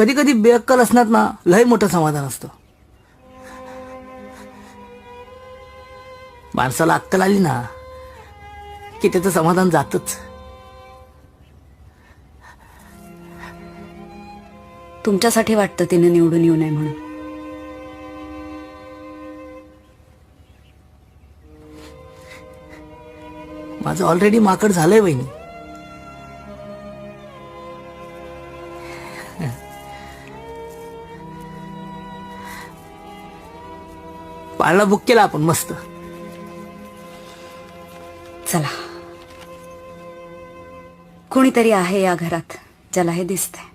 कधी कधी बेअक्कल असण्यात ना लय मोठं समाधान असतं. माणसाला अक्कल आली ना की त्याचं समाधान जातच. तुमच्यासाठी वाटतं तिने निवडून येऊ नये म्हणून. माझं ऑलरेडी माकड झालंय वहिनी. पाळणा बुक केला आपण मस्त. चला, कोणीतरी आहे या घरात ज्याला हे दिसतंय.